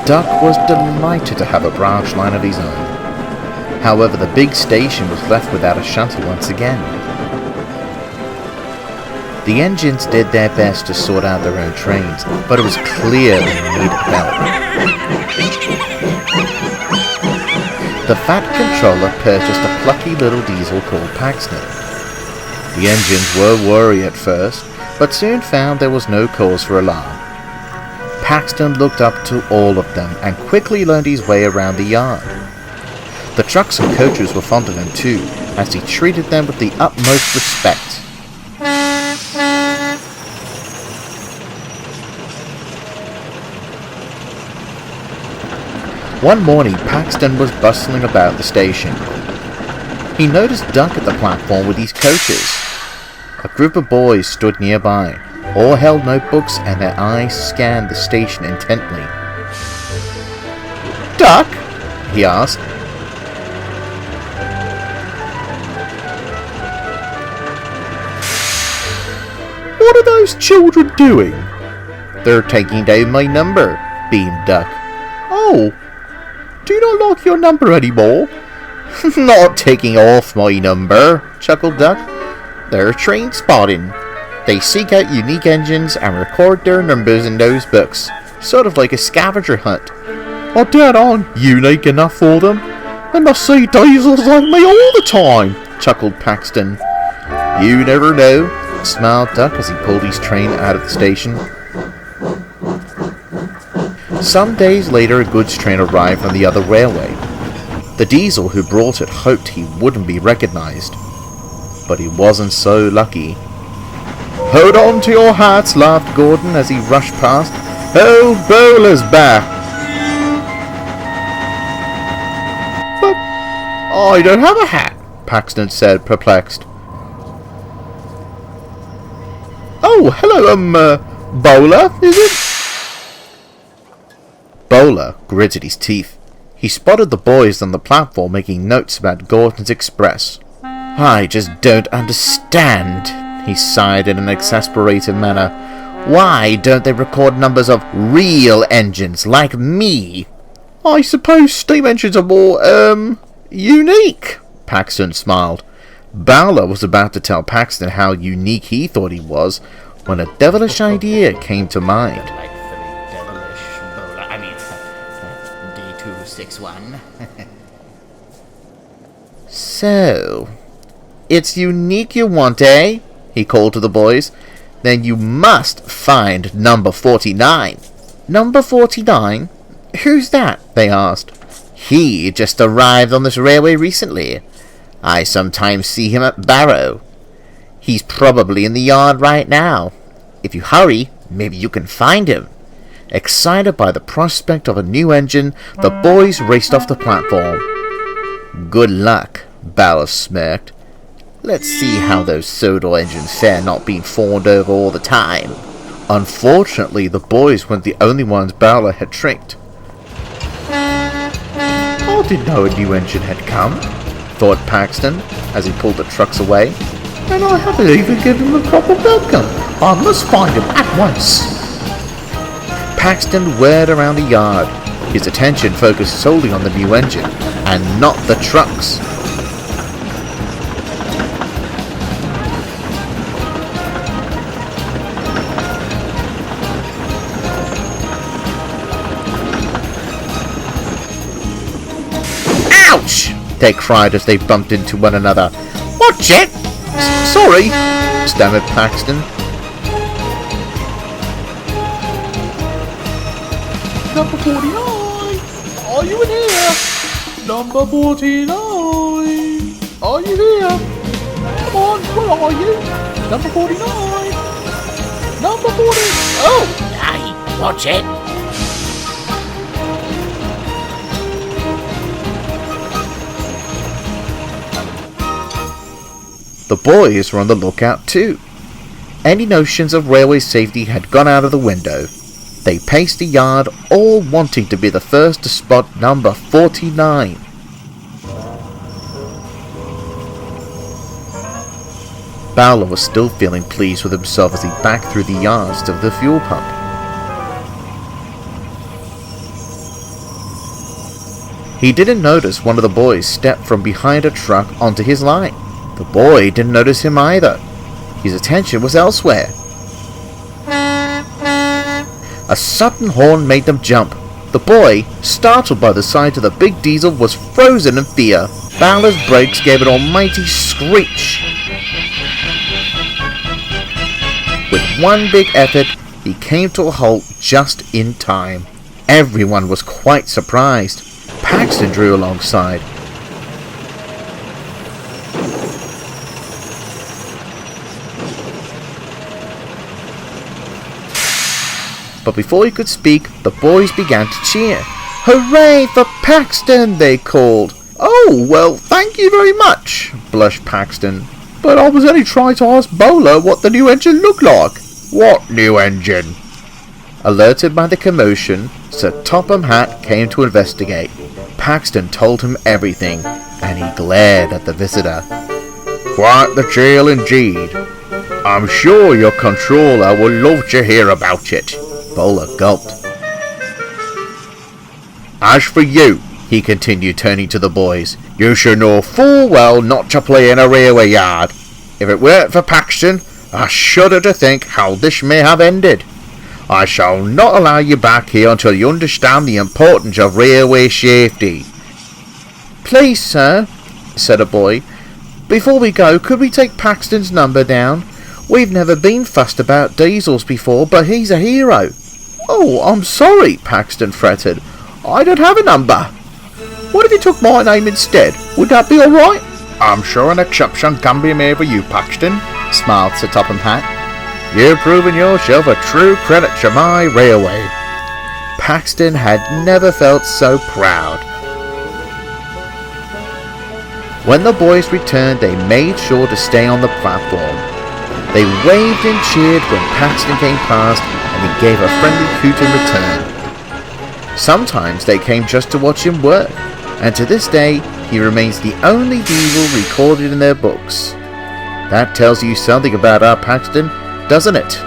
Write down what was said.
Duck was delighted to have a branch line of his own. However, the big station was left without a shuttle once again. The engines did their best to sort out their own trains, but it was clear they needed help. The fat controller purchased a plucky little diesel called Paxton. The engines were worried at first, but soon found there was no cause for alarm. Paxton looked up to all of them and quickly learned his way around the yard. The trucks and coaches were fond of him too, as he treated them with the utmost respect. One morning, Paxton was bustling about the station. He noticed Duck at the platform with his coaches. A group of boys stood nearby. All held notebooks and their eyes scanned the station intently. "Duck?" he asked. "What are those children doing?" "They're taking down my number," beamed Duck. "Oh, do you not like your number anymore?" "Not taking off my number," chuckled Duck. "They're train spotting. They seek out unique engines and record their numbers in those books, sort of like a scavenger hunt." "I doubt I'm unique enough for them. They must see diesels like me all the time," chuckled Paxton. "You never know," smiled Duck as he pulled his train out of the station. Some days later, a goods train arrived from the other railway. The diesel who brought it hoped he wouldn't be recognized, but he wasn't so lucky. "Hold on to your hats," laughed Gordon as he rushed past. "Old Bowler's back!" "But I don't have a hat," Paxton said, perplexed. "Oh, hello, Bowler, is it?" Bowler gritted his teeth. He spotted the boys on the platform making notes about Gordon's Express. "I just don't understand," he sighed in an exasperated manner. "Why don't they record numbers of real engines like me?" "I suppose steam engines are more, unique," Paxton smiled. Bowler was about to tell Paxton how unique he thought he was when a devilish idea came to mind. D261. "So, it's unique you want, eh?" he called to the boys. "Then you must find number 49. "Number 49? Who's that?" they asked. "He just arrived on this railway recently. I sometimes see him at Barrow. He's probably in the yard right now. If you hurry, maybe you can find him." Excited by the prospect of a new engine, the boys raced off the platform. "Good luck," Bowler smirked. "Let's see how those Sodor engines fare not being fawned over all the time." Unfortunately, the boys weren't the only ones Bowler had tricked. "I didn't know a new engine had come," thought Paxton as he pulled the trucks away. "And I haven't even given him a proper welcome. I must find him at once." Paxton whirred around the yard, his attention focused solely on the new engine, and not the trucks. "Ouch!" they cried as they bumped into one another. "Watch it!" "Sorry," stammered Paxton. "Number 49! Are you in here? Number 49! Are you here? Come on, where are you? Number 49! Number 40! Oh! Hey, watch it!" The boys were on the lookout too. Any notions of railway safety had gone out of the window. They paced the yard, all wanting to be the first to spot number 49. Bowler was still feeling pleased with himself as he backed through the yards to the fuel pump. He didn't notice one of the boys step from behind a truck onto his line. The boy didn't notice him either. His attention was elsewhere. A sudden horn made them jump. The boy, startled by the sight of the big diesel, was frozen in fear. Balor's brakes gave an almighty screech. With one big effort, he came to a halt just in time. Everyone was quite surprised. Paxton drew alongside. But before he could speak, the boys began to cheer. "Hooray for Paxton!" they called. "Oh, well, thank you very much," blushed Paxton. "But I was only trying to ask Bowler what the new engine looked like." "What new engine?" Alerted by the commotion, Sir Topham Hatt came to investigate. Paxton told him everything, and he glared at the visitor. "Quite the tale indeed. I'm sure your controller will love to hear about it." Bowler gulped. "As for you," he continued, turning to the boys, "you should know full well not to play in a railway yard. If it weren't for Paxton, I shudder to think how this may have ended. I shall not allow you back here until you understand the importance of railway safety." "Please, sir," said a boy, "before we go, could we take Paxton's number down? We've never been fussed about diesels before, but he's a hero." "Oh, I'm sorry," Paxton fretted. "I don't have a number. What if you took my name instead? Would that be alright?" "I'm sure an exception can be made for you, Paxton," smiled Sir Topham Hatt. "You've proven yourself a true credit to my railway." Paxton had never felt so proud. When the boys returned, they made sure to stay on the platform. They waved and cheered when Paxton came past, and he gave a friendly hoot in return. Sometimes they came just to watch him work, and to this day he remains the only diesel recorded in their books. That tells you something about our Paxton, doesn't it?